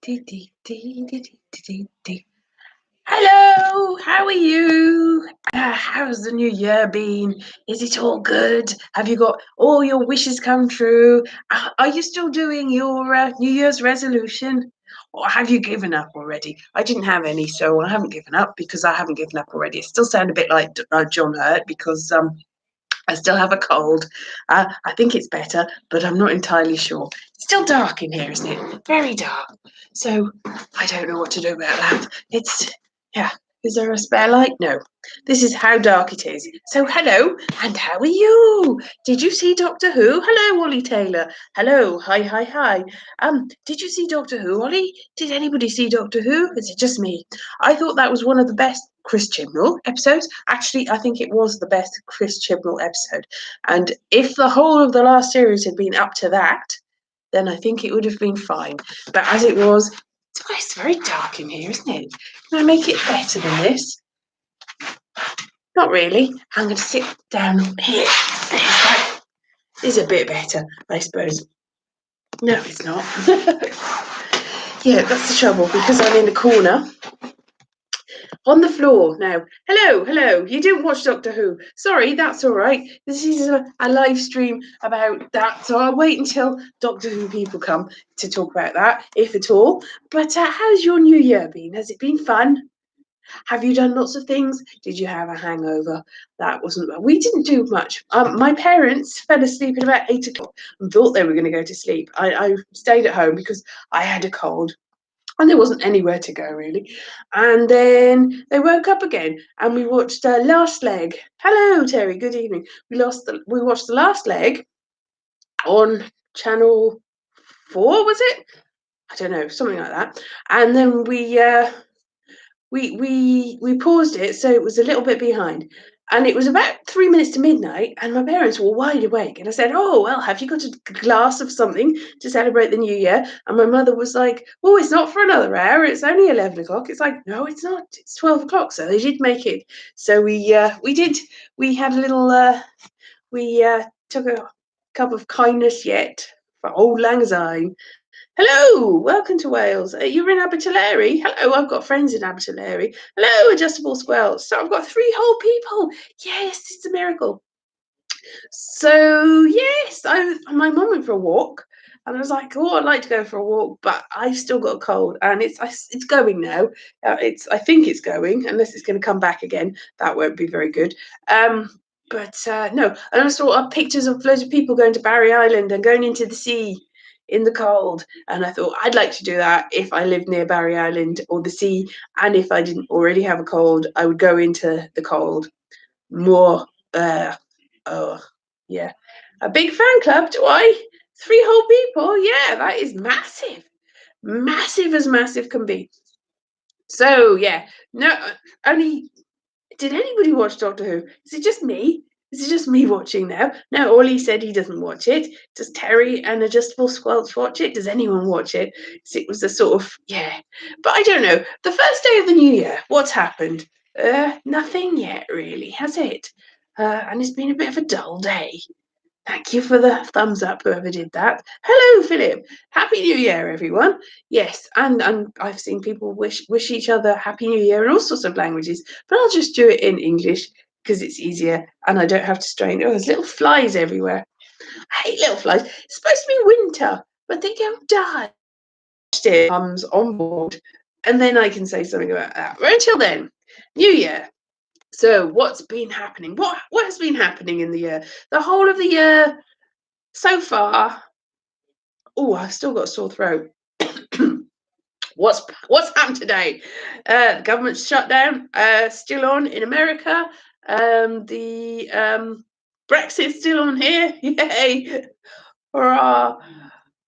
Hello, how are you? How's the new year been? Is it all good? Have you got all your wishes come true? Are you still doing your New Year's resolution? Or have you given up already? I didn't have any, so I haven't given up because I haven't given up already. I still sound a bit like John Hurt because I still have a cold. I think it's better, but I'm not entirely sure. It's still dark in here, isn't it? Very dark. So I don't know what to do about that. Yeah. Is there a spare light? No. This is how dark it is. So hello, and how are you? Did you see Doctor Who? Hello, Ollie Taylor. Hello. Hi, hi, hi. Did you see Doctor Who, Ollie? Did anybody see Doctor Who? Is it just me? I thought that was one of the best Chris Chibnall episodes. Actually, I think it was the best Chris Chibnall episode. And if the whole of the last series had been up to that, then I think it would have been fine. But as it was, it's very dark in here, isn't it? Can I make it better than this? Not really. I'm going to sit down here. This is a bit better, I suppose. No, it's not. Yeah, that's the trouble, because I'm in the corner on the floor now. Hello. You didn't watch Doctor Who. Sorry, that's all right. This is a live stream about that, so I'll wait until Doctor Who people come to talk about that, if at all. But how's your new year been? Has it been fun? Have you done lots of things? Did you have a hangover? That wasn't. We didn't do much. My parents fell asleep at about 8 o'clock and thought they were going to go to sleep. I stayed at home because I had a cold. And there wasn't anywhere to go really. And then they woke up again, and we watched Last Leg. Hello, Terry. Good evening. We watched the Last Leg on Channel 4. Was it? I don't know, something like that. And then we paused it, so it was a little bit behind. And it was about 3 minutes to midnight, and my parents were wide awake. And I said, "Oh, well, have you got a glass of something to celebrate the new year?" And my mother was like, "Oh, it's not for another hour. It's only 11 o'clock." It's like, "No, it's not. It's 12 o'clock." So they did make it. So we did. We had a little. We took a cup of kindness yet for old Lang Syne. Hello, welcome to Wales. You're in Abertillery. Hello, I've got friends in Abertillery. Hello, Adjustable Squelch. So I've got 3 whole people. Yes, it's a miracle. So yes, my mum went for a walk, and I was like, "Oh, I'd like to go for a walk, but I've still got a cold, and it's going now. I think it's going, unless it's going to come back again. That won't be very good." But no, and I saw pictures of loads of people going to Barry Island and going into the sea in the cold, and I thought I'd like to do that if I lived near Barry Island or the sea, and if I didn't already have a cold, I would go into the cold more. Oh, yeah. A big fan club, do I? 3 whole people? Yeah, that is massive. Massive as massive can be. So, yeah. No, only. Did anybody watch Doctor Who? Is it just me? Is it just me watching now? No, Ollie said he doesn't watch it. Does Terry and Adjustable Squelch watch it? Does anyone watch it? So it was a sort of, yeah. But I don't know. The first day of the new year, what's happened? Nothing yet, really, has it? And it's been a bit of a dull day. Thank you for the thumbs up, whoever did that. Hello, Philip. Happy New Year, everyone. Yes, and I've seen people wish each other Happy New Year in all sorts of languages, but I'll just do it in English because it's easier and I don't have to strain. Oh, there's little flies everywhere. I hate little flies. It's supposed to be winter, but they don't die. It comes on board, and then I can say something about that. But until then, New Year. So what's been happening? What has been happening in the year? The whole of the year so far. Oh, I've still got a sore throat. What's happened today? The government's shut down. Still on in America. The Brexit's still on here. Yay! Hurrah!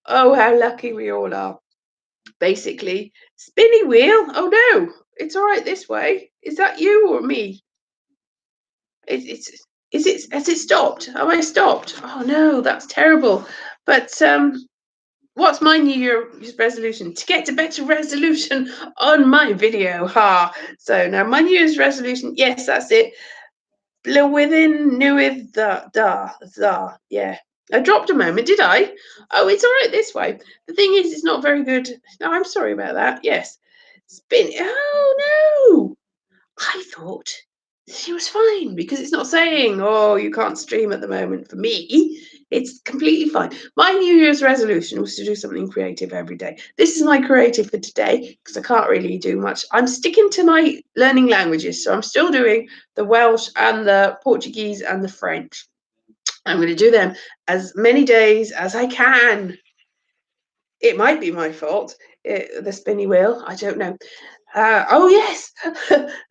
Oh, how lucky we all are. Basically, spinny wheel. Oh no, it's all right this way. Is that you or me? Has it stopped? Have I stopped? Oh no, that's terrible. But what's my New Year's resolution? To get a better resolution on my video. Ha! So now my New Year's resolution, yes, that's it. Within new with the yeah. I dropped a moment, did I? Oh, it's all right this way. The thing is, it's not very good. No, I'm sorry about that. Yes. Spin. Oh, no. I thought she was fine because it's not saying, oh, you can't stream at the moment. For me, it's completely fine. My New Year's resolution was to do something creative every day. This is my creative for today because I can't really do much. I'm sticking to my learning languages. So I'm still doing the Welsh and the Portuguese and the French. I'm going to do them as many days as I can. It might be my fault, the spinny wheel. I don't know. Oh, yes.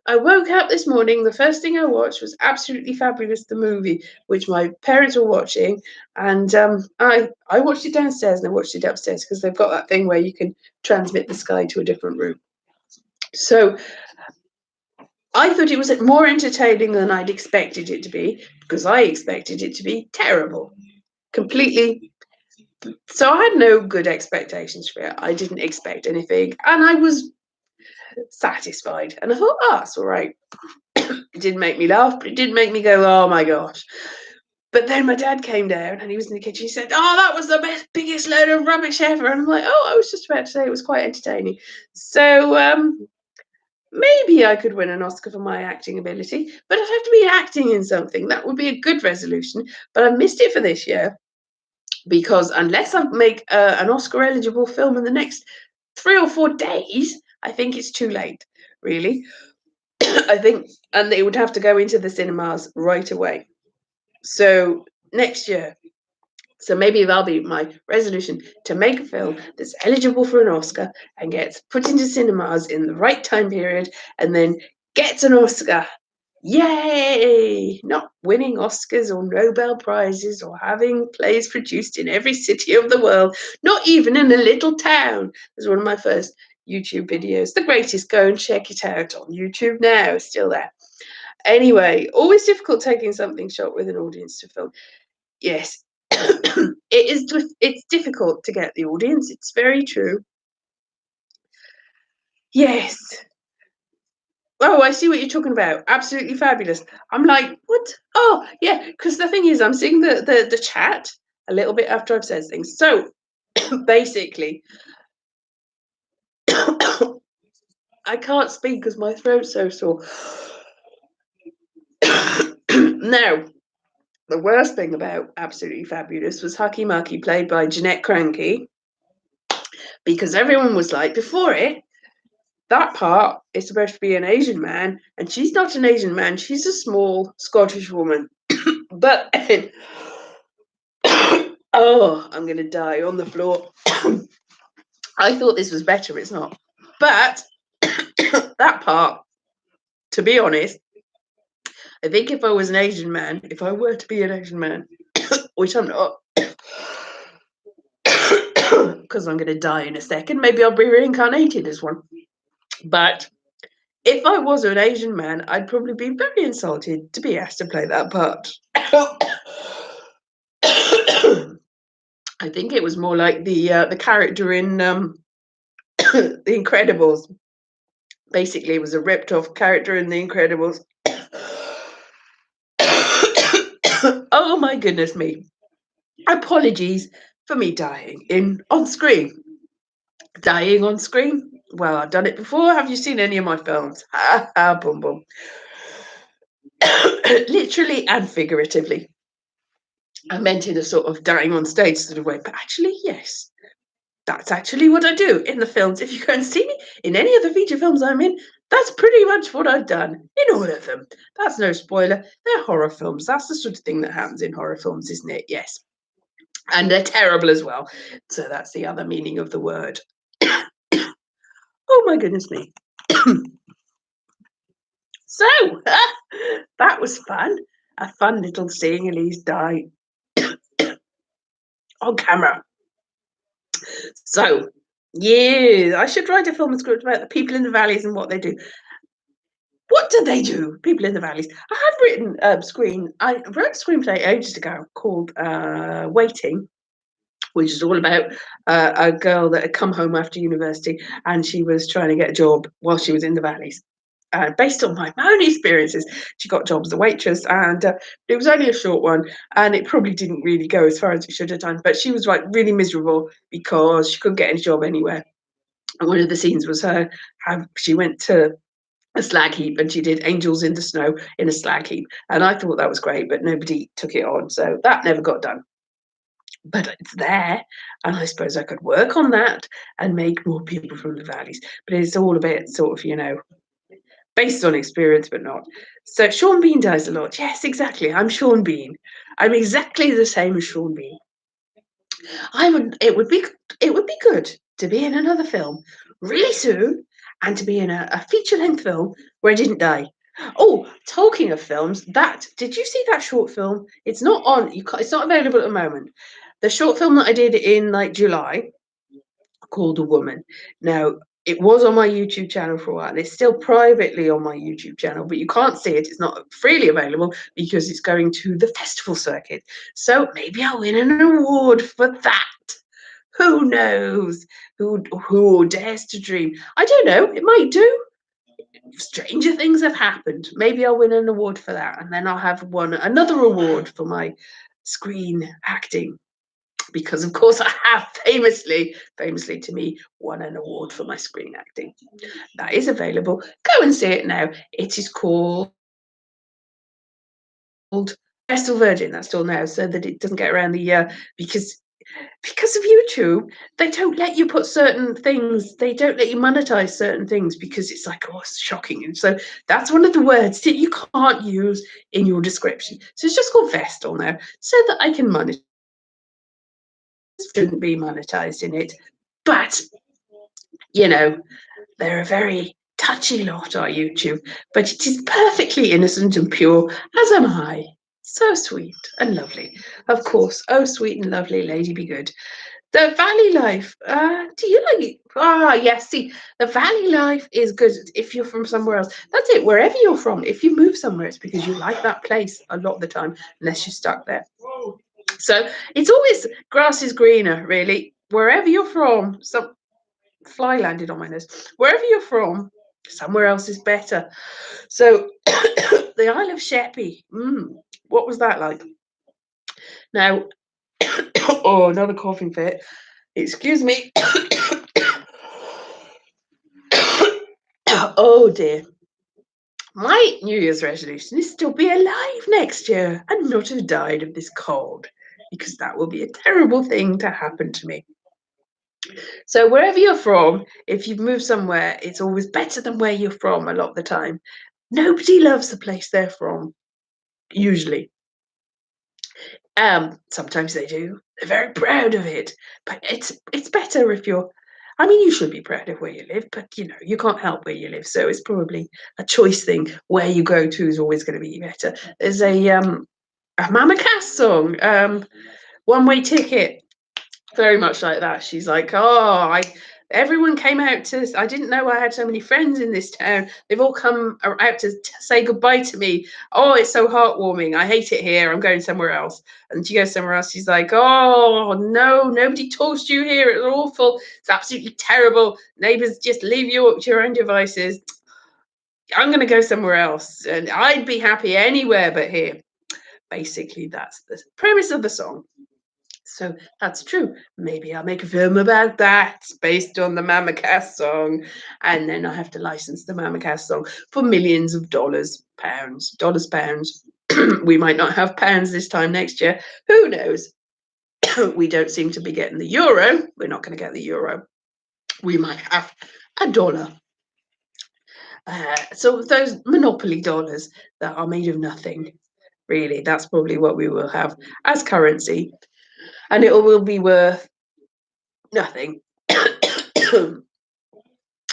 I woke up this morning. The first thing I watched was Absolutely Fabulous, the movie, which my parents were watching. And I watched it downstairs and I watched it upstairs because they've got that thing where you can transmit the sky to a different room. So I thought it was more entertaining than I'd expected it to be because I expected it to be terrible. Completely. So I had no good expectations for it. I didn't expect anything. And I was satisfied. And I thought, oh, that's all right. It didn't make me laugh, but it did make me go, oh my gosh. But then my dad came down and he was in the kitchen. He said, oh, that was the biggest load of rubbish ever. And I'm like, oh, I was just about to say it was quite entertaining. So maybe I could win an Oscar for my acting ability, but I'd have to be acting in something. That would be a good resolution. But I've missed it for this year because unless I make an Oscar eligible film in the next 3 or 4 days, I think it's too late, really. I think, and it would have to go into the cinemas right away. So next year. So maybe that'll be my resolution to make a film that's eligible for an Oscar and gets put into cinemas in the right time period and then gets an Oscar. Yay! Not winning Oscars or Nobel Prizes or having plays produced in every city of the world, not even in a little town. It was one of my first YouTube videos. The greatest. Go and check it out on YouTube now. It's still there. Anyway, always difficult taking something shot with an audience to film. Yes, it's difficult to get the audience. It's very true. Yes. Oh, I see what you're talking about. Absolutely fabulous. I'm like, what? Oh, yeah. Because the thing is, I'm seeing the chat a little bit after I've said things. So basically, I can't speak because my throat's so sore. Now, the worst thing about Absolutely Fabulous was Hucky Mucky, played by Jeanette Cranky, because everyone was like, before it, that part is supposed to be an Asian man, and she's not an Asian man, she's a small Scottish woman. But oh, I'm gonna die on the floor. I thought this was better, it's not. But that part, to be honest, I think if I was an Asian man, if I were to be an Asian man, which I'm not, because I'm gonna die in a second, maybe I'll be reincarnated as one. But if I was an Asian man, I'd probably be very insulted to be asked to play that part. I think it was more like the character in The Incredibles. Basically, it was a ripped off character in The Incredibles. Oh my goodness me! Apologies for me dying on screen. Dying on screen. Well, I've done it before. Have you seen any of my films? Ha ha, boom boom. Literally and figuratively. I meant in a sort of dying on stage sort of way, but actually, yes, that's actually what I do in the films. If you go and see me in any of the feature films I'm in, that's pretty much what I've done in all of them. That's no spoiler. They're horror films. That's the sort of thing that happens in horror films, isn't it? Yes. And they're terrible as well. So that's the other meaning of the word. Oh my goodness me. So that was fun. A fun little seeing Elise die on camera. So, yeah, I should write a film script about the people in the valleys and what they do. What do they do, people in the valleys? I have written I wrote a screenplay ages ago called Waiting, which is all about a girl that had come home after university and she was trying to get a job while she was in the valleys. based on my own experiences, she got jobs as a waitress, and it was only a short one, and it probably didn't really go as far as it should have done. But she was like really miserable because she couldn't get any job anywhere. And one of the scenes was her how she went to a slag heap and she did Angels in the Snow in a slag heap, and I thought that was great, but nobody took it on, so that never got done. But it's there, and I suppose I could work on that and make more people from the valleys. But it's all a bit sort of, based on experience, but not. So Sean Bean dies a lot. Yes, exactly. I'm Sean Bean. I'm exactly the same as Sean Bean. I would. It would be good to be in another film really soon, and to be in a feature-length film where I didn't die. Oh, talking of films, that did you see that short film? It's not on. It's not available at the moment. The short film that I did in like July called A Woman. Now, it was on my YouTube channel for a while. It's still privately on my YouTube channel, but you can't see it. It's not freely available because it's going to the festival circuit. So maybe I'll win an award for that. Who knows? Who dares to dream? I don't know. It might do. Stranger things have happened. Maybe I'll win an award for that, and then I'll have won another award for my screen acting, because of course I have famously to me, won an award for my screen acting. That is available. Go and see it now. It is called Vestal Virgin. That's still now, so that it doesn't get around the because of YouTube, they don't let you put certain things, they don't let you monetize certain things because it's like, oh, it's shocking. And so that's one of the words that you can't use in your description. So it's just called Vestal now, so that I can monetize. Shouldn't be monetized in it, but you know, they're a very touchy lot, our YouTube, but it is perfectly innocent and pure, as am I. So sweet and lovely. Of course, oh, sweet and lovely Lady Be Good. The valley life, do you like it? Ah, yes, see, the valley life is good if you're from somewhere else. That's it, wherever you're from. If you move somewhere, it's because you like that place a lot of the time, unless you're stuck there. So it's always grass is greener, really. Wherever you're from, some fly landed on my nose. Wherever you're from, somewhere else is better. So the Isle of Sheppey, what was that like? Now, oh, another coughing fit. Excuse me. Oh dear. My New Year's resolution is to be alive next year and not have died of this cold, because that will be a terrible thing to happen to me. So wherever you're from, if you've moved somewhere, it's always better than where you're from a lot of the time. Nobody loves the place they're from, usually. Sometimes they do. They're very proud of it. But it's better if you're, I mean, you should be proud of where you live, but you can't help where you live. So it's probably a choice thing. Where you go to is always going to be better. There's a Mama Cass song, One Way Ticket, very much like that. She's like, oh, everyone came out to, I didn't know I had so many friends in this town. They've all come out to say goodbye to me. Oh, it's so heartwarming. I hate it here. I'm going somewhere else. And she goes somewhere else. She's like, oh no, nobody talks to you here. It's awful. It's absolutely terrible. Neighbors just leave you up to your own devices. I'm going to go somewhere else, and I'd be happy anywhere but here. Basically, that's the premise of the song. So that's true. Maybe I'll make a film about that based on the Mama Cass song. And then I have to license the Mama Cass song for millions of dollars, pounds. We might not have pounds this time next year. Who knows? We don't seem to be getting the euro. We're not going to get the euro. We might have a dollar. So those monopoly dollars that are made of nothing, really, that's probably what we will have as currency. And it will be worth nothing.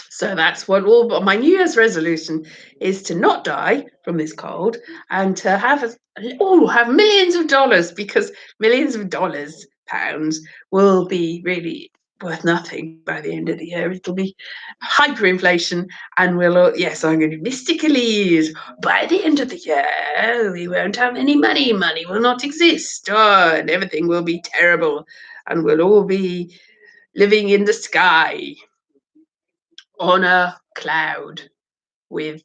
So that's what all my New Year's resolution is, to not die from this cold and to have millions of dollars, because millions of dollars, pounds, will be really worth nothing by the end of the year. It'll be hyperinflation, and yes, I'm going to mystically by the end of the year we won't have any money. Money will not exist. Oh, and everything will be terrible, and we'll all be living in the sky on a cloud with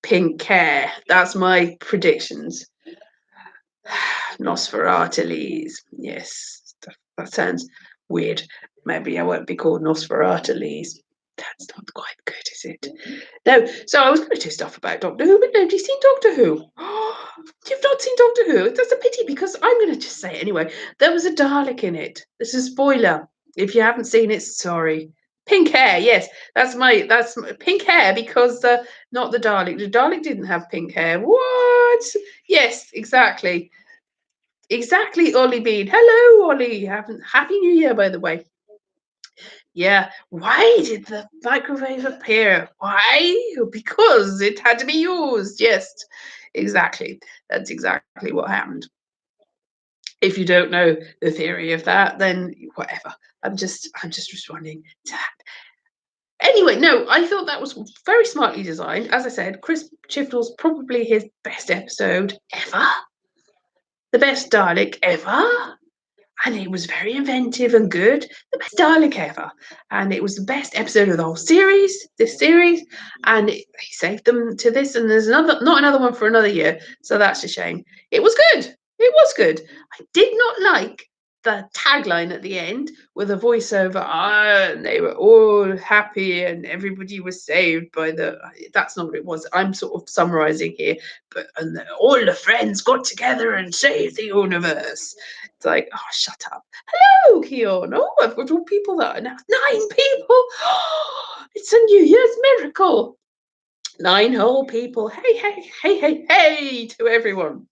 Pink hair. That's my predictions. Nosferatu. Yes, that sounds weird. Maybe I won't be called Nosferatu. That's not quite good, is it? No. So I was going to do stuff about Doctor Who, but nobody's seen Doctor Who. You've not seen Doctor Who? That's a pity because I'm going to just say it anyway. There was a Dalek in it. This is a spoiler. If you haven't seen it, sorry. Pink hair, yes, that's my pink hair because not the Dalek. The Dalek didn't have pink hair. What? Yes, exactly. Exactly, Ollie Bean. Hello, Ollie. Happy New Year, by the way. Yeah. Why did the microwave appear? Why? Because it had to be used. Yes, exactly. That's exactly what happened. If you don't know the theory of that, then whatever. I'm just responding to that. Anyway, no, I thought that was very smartly designed. As I said, Chris Chibnall's probably his best episode ever. The best Dalek ever. And it was very inventive and good. The best Dalek ever. And it was the best episode of the whole series, this series. And he saved them to this. And there's not another one for another year. So that's a shame. It was good. It was good. I did not like the tagline at the end with a voiceover. And they were all happy and everybody was saved by the. That's not what it was. I'm sort of summarizing here. But all the friends got together and saved the universe. It's like, oh, shut up. Hello, Keon. Oh, I've got all people that are now 9 people. Oh, it's a New Year's miracle. 9 whole people. Hey, hey, hey, hey, hey to everyone.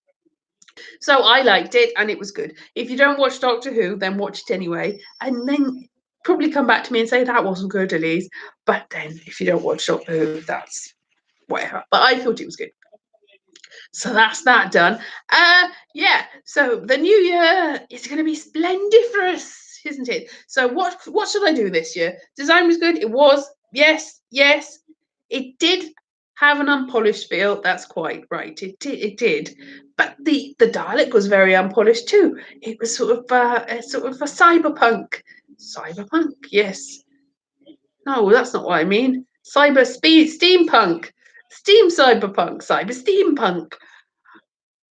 So I liked it and it was good. If you don't watch Doctor Who, then watch it anyway. And then probably come back to me and say that wasn't good, Elise. But then if you don't watch Doctor Who, that's whatever. But I thought it was good. So that's that done. Yeah. So the new year is going to be splendiferous, isn't it? So what should I do this year? Design was good. It was. Yes. Yes. It did have an unpolished feel. That's quite right. It did. It did. But the Dalek was very unpolished too. It was sort of a cyberpunk. Cyberpunk. Yes. No, that's not what I mean. Steampunk. Steam cyberpunk. Cyber steampunk.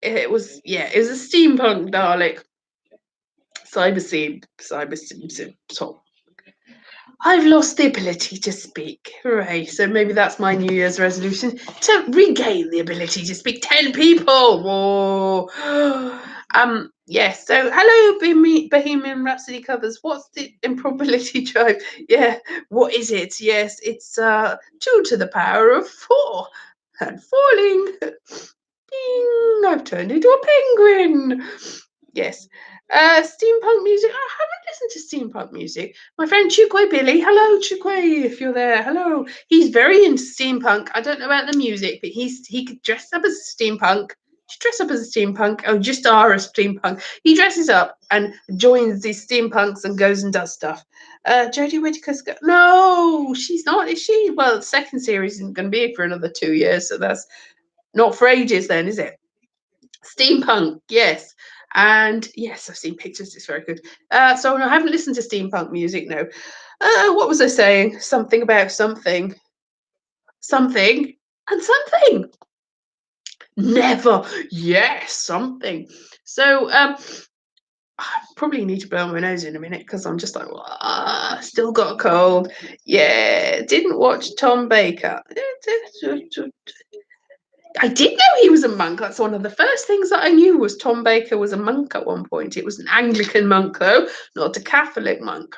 It was a steampunk Dalek. Cyber top. I've lost the ability to speak. Hooray. So maybe that's my New Year's resolution to regain the ability to speak. 10 people. Whoa. Yes. So hello, Bohemian Rhapsody covers. What's the improbability drive? Yeah. What is it? Yes, it's 2 to the power of 4. And falling. Ding! I've turned into a penguin. Yes. Steampunk music. I haven't listened to steampunk music. My friend Chukwe Billy. Hello, Chukwe, if you're there. Hello. He's very into steampunk. I don't know about the music, but he could dress up as a steampunk. Dress up as a steampunk. Oh, just are a steampunk. He dresses up and joins these steampunks and goes and does stuff. Jodie Whittaker's no, she's not, is she? Well, the second series isn't going to be for another 2 years, so that's not for ages then, is it? Steampunk, yes. And yes, I've seen pictures, it's very good. So I haven't listened to steampunk music, no. What was I saying? Something about something. Something and something. Never. Yes, something. So I probably need to blow my nose in a minute because I'm just like, still got a cold. Yeah, didn't watch Tom Baker. I did know he was a monk. That's one of the first things that I knew was Tom Baker was a monk at one point. It was an Anglican monk, though, not a Catholic monk.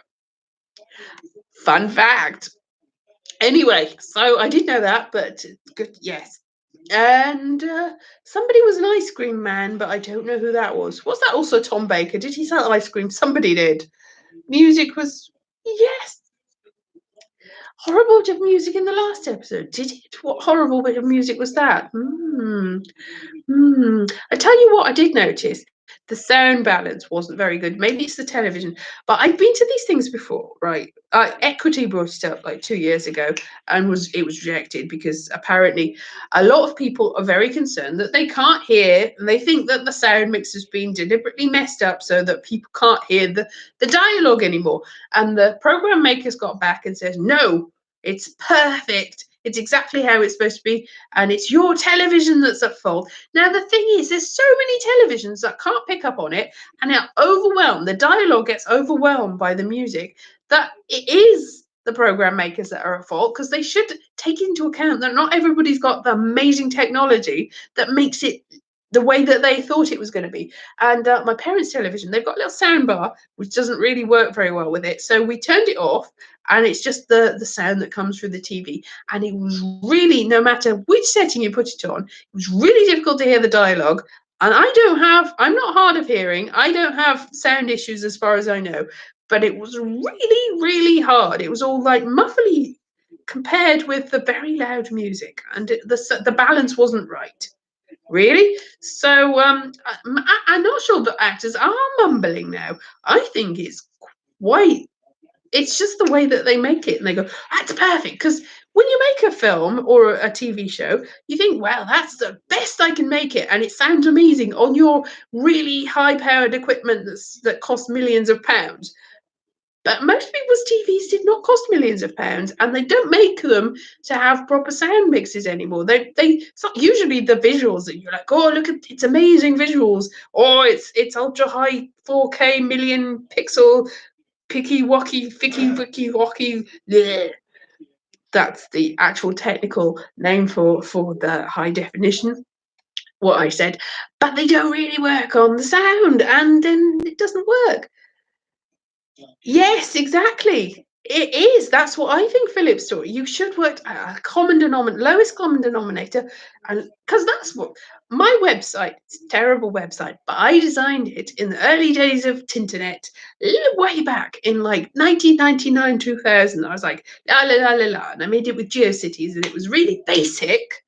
Fun fact. Anyway, so I did know that, but good, yes. And somebody was an ice cream man, but I don't know who that was. Was that also Tom Baker? Did he sell ice cream? Somebody did. Music was, yes. Horrible bit of music in the last episode. Did it? What horrible bit of music was that? I tell you what I did notice. The sound balance wasn't very good. Maybe it's the television, but I've been to these things before, right? Equity brought it up like 2 years ago, and it was rejected because apparently a lot of people are very concerned that they can't hear, and they think that the sound mix has been deliberately messed up so that people can't hear the dialogue anymore. And the program makers got back and said, no, it's perfect. It's exactly how it's supposed to be, and it's your television that's at fault. Now the thing is, there's so many televisions that can't pick up on it, and are overwhelmed. The dialogue gets overwhelmed by the music, that it is the program makers that are at fault, because they should take into account that not everybody's got the amazing technology that makes it the way that they thought it was going to be. And my parents' television, they've got a little sound bar which doesn't really work very well with it, so we turned it off, and it's just the sound that comes through the TV. And it was really, no matter which setting you put it on, it was really difficult to hear the dialogue. And I'm not hard of hearing, I don't have sound issues as far as I know, but it was really, really hard. It was all like muffly compared with the very loud music, and the balance wasn't right. Really? So I'm not sure the actors are mumbling now. I think quite. It's just the way that they make it, and they go, "That's perfect." Because when you make a film or a TV show, you think, "Well, that's the best I can make it," and it sounds amazing on your really high-powered equipment that costs millions of pounds. But most people's TVs did not cost millions of pounds, and they don't make them to have proper sound mixes anymore. It's not usually the visuals that you're like, oh, look at it's amazing visuals, or it's ultra high 4K million pixel picky wocky ficky wicky wocky. Bleh. That's the actual technical name for the high definition. What I said, but they don't really work on the sound, and then it doesn't work. Yes, exactly. It is. That's what I think, Philip's story. You should work at a common denominator, lowest common denominator, and because that's what my website. It's a terrible website, but I designed it in the early days of Tinternet, way back in like 1999, 2000. I was like la la la la la, and I made it with GeoCities, and it was really basic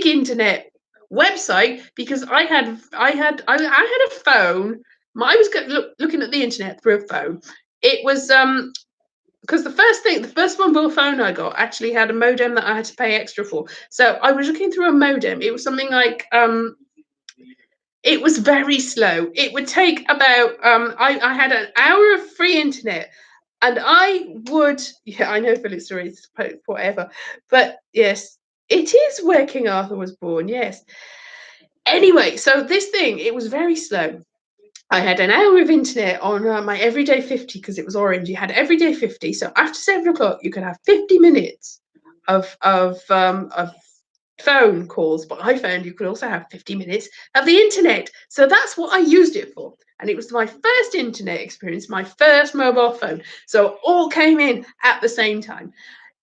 internet website, because I had a phone. I was looking at the internet through a phone. It was because the first mobile phone I got actually had a modem that I had to pay extra for. So I was looking through a modem. It was something like it was very slow. It would take about I had an hour of free internet, and I would, yeah, I know Philip's story is forever, but yes, it is where King Arthur was born. Yes. Anyway, so this thing, it was very slow. I had an hour of internet on my everyday 50, because it was orange. You had everyday 50, so after 7 o'clock, you could have 50 minutes of phone calls. But I found you could also have 50 minutes of the internet. So that's what I used it for. And it was my first internet experience, my first mobile phone. So all came in at the same time.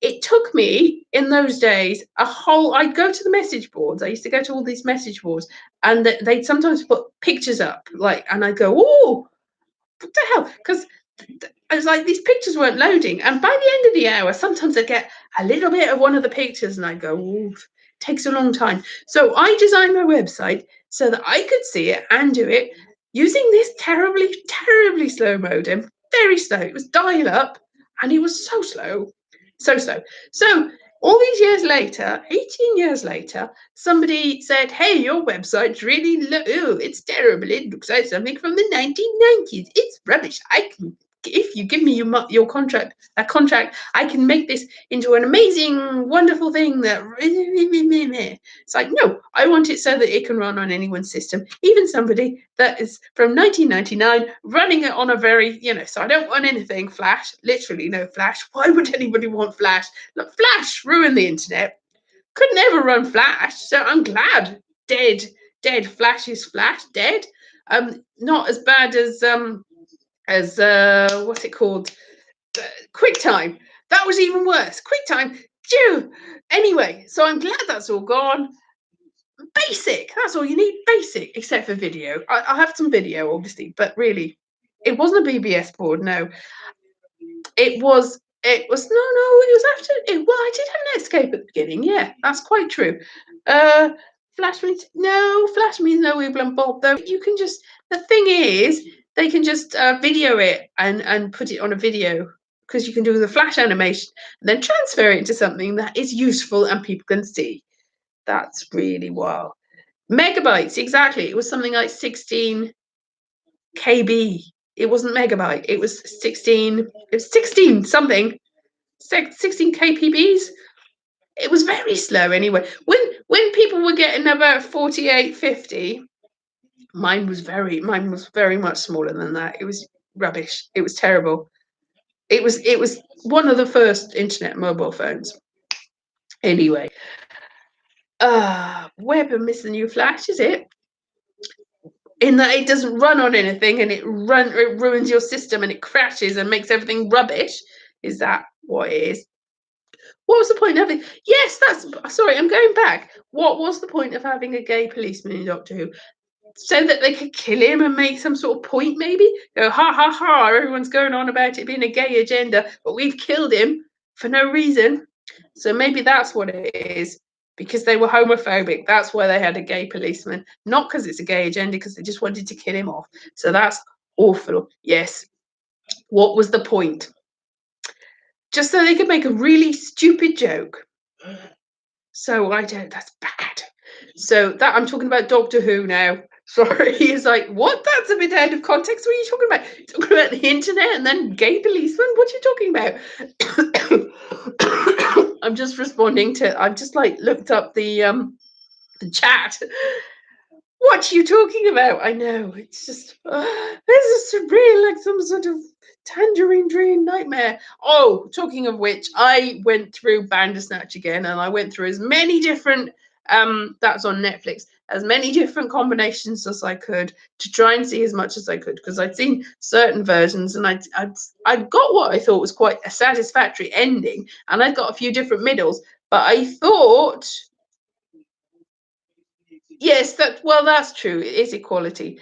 It took me in those days I'd go to the message boards. I used to go to all these message boards, and they'd sometimes put pictures up, like, and I'd go, oh, what the hell? Because I was like, these pictures weren't loading. And by the end of the hour, sometimes I'd get a little bit of one of the pictures, and I'd go, oh, it takes a long time. So I designed my website so that I could see it and do it using this terribly, terribly slow modem. Very slow. It was dial up, and it was so slow. So slow. So all these years later, 18 years later, somebody said, hey, your website's really low. It's terrible. It looks like something from the 1990s. It's rubbish. If you give me your contract, I can make this into an amazing, wonderful thing that it's like, no, I want it so that it can run on anyone's system, even somebody that is from 1999 running it on a very, so I don't want anything Flash, literally no Flash. Why would anybody want Flash? Look, Flash ruined the internet. Could never run Flash, so I'm glad. Dead. Flash is Flash, dead. Not as bad as what's it called? QuickTime. That was even worse. QuickTime. Phew. Anyway, so I'm glad that's all gone. Basic. That's all you need. Basic, except for video. I have some video, obviously, but really, it wasn't a BBS board. No, it was. It was no. It was after. Well, I did have an Netscape at the beginning. Yeah, that's quite true. Flash means no. Flash means no weeble and bob. Though you can just. The thing is, they can just video it and put it on a video, because you can do the Flash animation and then transfer it into something that is useful and people can see. That's really wild. Megabytes, exactly. It was something like 16 KB. It wasn't megabyte. It was 16. It was 16 something. 16 kpbs. It was very slow anyway. When people were getting about 48, 50, mine was very much smaller than that. It was rubbish. It was terrible. It was one of the first internet mobile phones. Anyway, Web and Miss the New Flash, is it? In that it doesn't run on anything and it ruins your system and it crashes and makes everything rubbish. Is that what it is? What was the point of it? Yes, that's sorry, I'm going back. What was the point of having a gay policeman in Doctor Who? So that they could kill him and make some sort of point, maybe? Go, ha ha ha, everyone's going on about it being a gay agenda, but we've killed him for no reason. So maybe that's what it is. Because they were homophobic. That's why they had a gay policeman. Not because it's a gay agenda, because they just wanted to kill him off. So that's awful. Yes. What was the point? Just so they could make a really stupid joke. So I don't, that's bad. So that I'm talking about Doctor Who now. Sorry, he's like, what? That's a bit out of context. What are you talking about? You're talking about the internet and then gay policemen? What are you talking about? I'm just responding to. I've just like looked up the chat. What are you talking about? I know it's just this is surreal, like some sort of tangerine dream nightmare. Oh, talking of which, I went through Bandersnatch again, and I went through as many different that's on Netflix, as many different combinations as I could to try and see as much as I could, because I'd seen certain versions and I'd got what I thought was quite a satisfactory ending, and I'd got a few different middles, but I thought, yes, that's true. It is equality.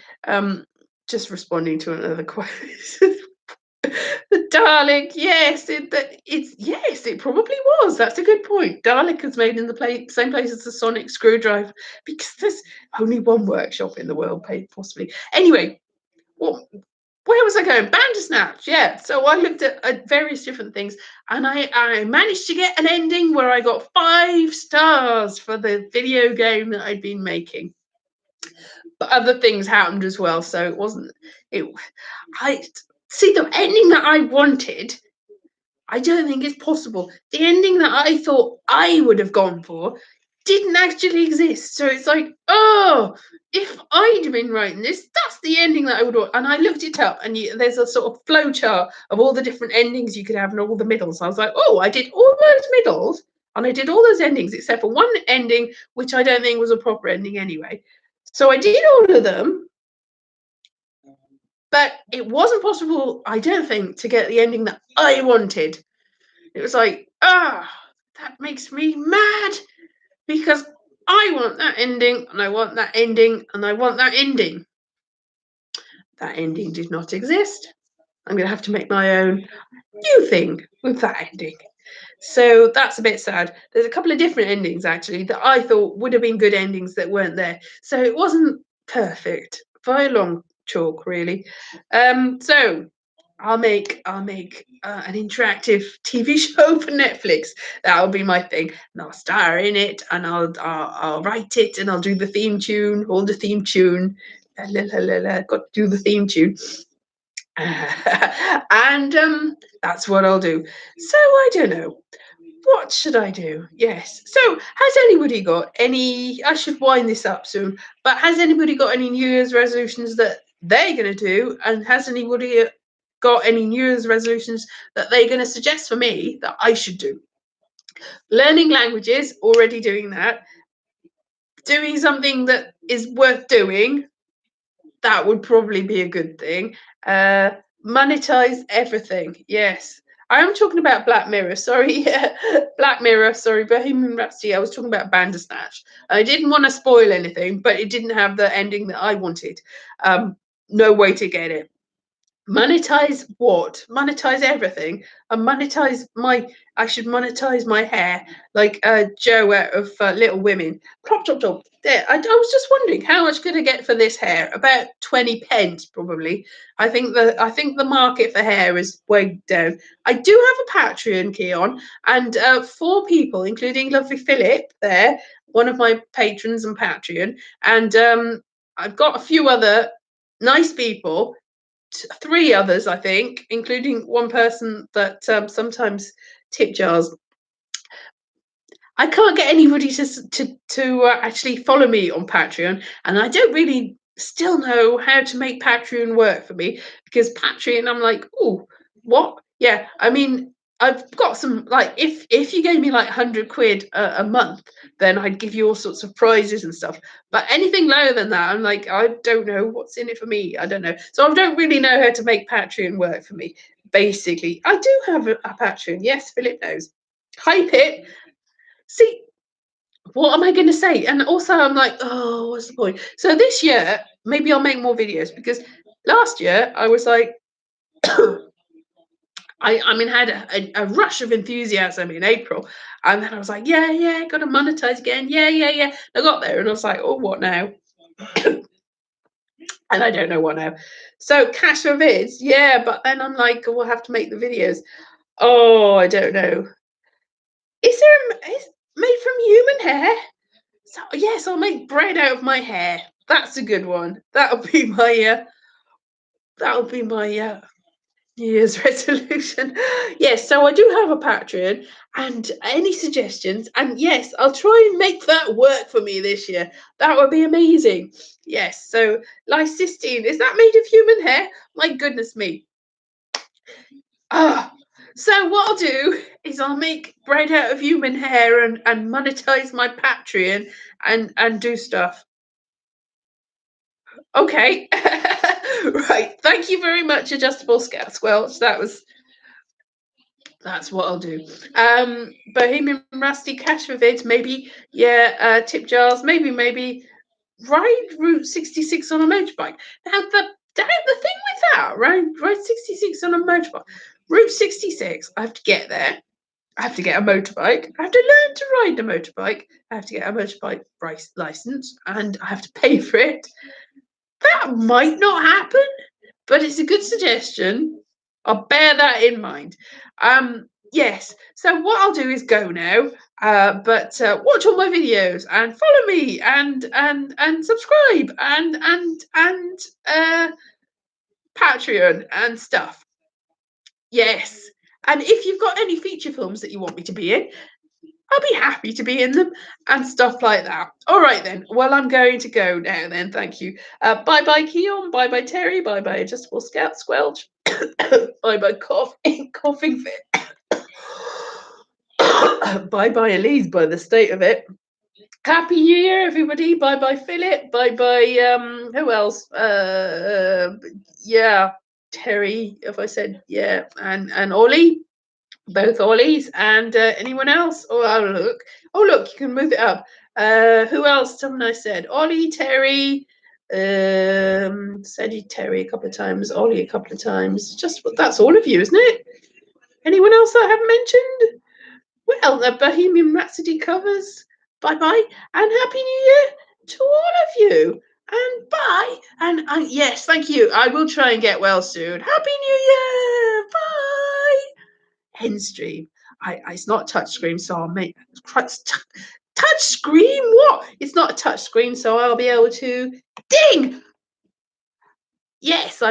Just responding to another question. The Dalek, yes, it probably was. That's a good point. Dalek is made in the same place as the sonic screwdriver, because there's only one workshop in the world, possibly. Anyway, where was I going? Bandersnatch, yeah. So I looked at various different things, and I managed to get an ending where I got 5 stars for the video game that I'd been making. But other things happened as well, so it wasn't. I see the ending that I wanted. I don't think it's possible. The ending that I thought I would have gone for didn't actually exist. So it's like, oh, if I'd been writing this, that's the ending that I would want. And I looked it up, and there's a sort of flow chart of all the different endings you could have and all the middles. I was like, oh, I did all those middles and I did all those endings except for one ending, which I don't think was a proper ending anyway. So I did all of them, but it wasn't possible, I don't think, to get the ending that I wanted. It was like, that makes me mad, because I want that ending, and I want that ending, and I want that ending. That ending did not exist. I'm going to have to make my own new thing with that ending. So that's a bit sad. There's a couple of different endings, actually, that I thought would have been good endings that weren't there. So it wasn't perfect by a long chalk, really. So I'll make an interactive TV show for Netflix. That'll be my thing, and I'll star in it, and I'll write it, and I'll do the theme tune, hold the theme tune. La, la, la, la, got to do the theme tune. And that's what I'll do. So I don't know. What should I do? Yes. So has anybody got any, I should wind this up soon, but has anybody got any New Year's resolutions that they're going to do? And has anybody got any New Year's resolutions that they're going to suggest for me that I should do? Learning languages, already doing that. Doing something that is worth doing, that would probably be a good thing. Monetize everything, yes. I am talking about Black Mirror, sorry. Black Mirror, sorry, Bohemian Rhapsody. I was talking about Bandersnatch. I didn't want to spoil anything, but it didn't have the ending that I wanted. No way to get it. Monetize what? Monetize everything. And I should monetize my hair like Joe out of Little Women. Plop, chop, chop. There. I was just wondering, how much could I get for this hair? About 20 pence, probably. I think the market for hair is way down. I do have a Patreon, Keon, and 4 people, including lovely Philip there, one of my patrons and Patreon, and I've got a few other nice people, 3 others, I think, including one person that sometimes tip jars. I can't get anybody to actually follow me on Patreon, and I don't really still know how to make Patreon work for me, because Patreon, I'm like, oh, what? Yeah, I mean, I've got some, like, if you gave me like 100 quid a month, then I'd give you all sorts of prizes and stuff. But anything lower than that, I'm like, I don't know what's in it for me. I don't know. So I don't really know how to make Patreon work for me. Basically, I do have a Patreon. Yes, Philip knows. Hype it. See, what am I going to say? And also, I'm like, oh, what's the point? So this year, maybe I'll make more videos, because last year I was like, I mean, had a rush of enthusiasm in April, and then I was like, yeah, got to monetize again. Yeah. I got there, and I was like, oh, what now? And I don't know what now. So cash for vids, yeah, but then I'm like, we'll have to make the videos. Oh, I don't know. Is made from human hair? So yes, I'll make bread out of my hair. That's a good one. That'll be my New Year's resolution. Yes, so I do have a Patreon, and any suggestions? And yes, I'll try and make that work for me this year. That would be amazing. Yes, so lysistine, is that made of human hair? My goodness me. Ah, so what I'll do is I'll make bread out of human hair and monetize my Patreon and do stuff. Okay. Right. Thank you very much, Adjustable Squelch. That's what I'll do. Bohemian Rusty Cash for vids, maybe. Yeah, tip jars, maybe. Ride Route 66 on a motorbike. Now the thing with that, ride 66 on a motorbike. Route 66, I have to get there. I have to get a motorbike. I have to learn to ride a motorbike. I have to get a motorbike license, and I have to pay for it. That might not happen, but it's a good suggestion. I'll bear that in mind. Yes. So what I'll do is go now. But watch all my videos and follow me and subscribe and Patreon and stuff. Yes. And if you've got any feature films that you want me to be in, I'll be happy to be in them and stuff like that. All right then. Well, I'm going to go now then. Thank you. Bye bye, Keon. Bye bye, Terry. Bye bye, Adjustable Squelch. Bye bye, coughing fit. Bye bye, Elise, by the state of it. Happy New Year, everybody. Bye bye, Philip. Bye bye. Who else? Yeah, Terry. If I said yeah, and Ollie. Both Ollies, and anyone else? Oh look, you can move it up. Who else? Someone I said Ollie, Terry, said Terry a couple of times, Ollie a couple of times. Just that's all of you, isn't it? Anyone else that I haven't mentioned? Well, the Bohemian Rhapsody covers. Bye bye, and Happy New Year to all of you. And bye. And yes, thank you. I will try and get well soon. Happy New Year. Bye. End stream. It's not touch screen, so I'll make touch screen. What? It's not a touch screen, so I'll be able to ding. Yes,